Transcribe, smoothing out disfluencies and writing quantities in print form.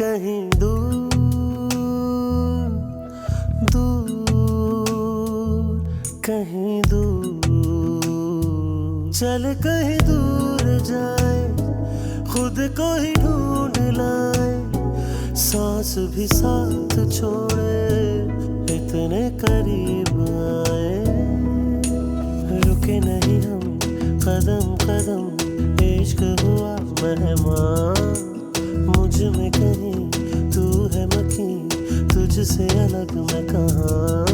कहीं दूर दूर कहीं दूर चल कहीं दूर जाए खुद को ही ढूंढ लाए सांस भी साथ छोड़े इतने करीब आए रुके नहीं हम कदम कदम इश्क हुआ मेहमान मुझ में कहीं तू है मखी तुझसे अलग मैं कहाँ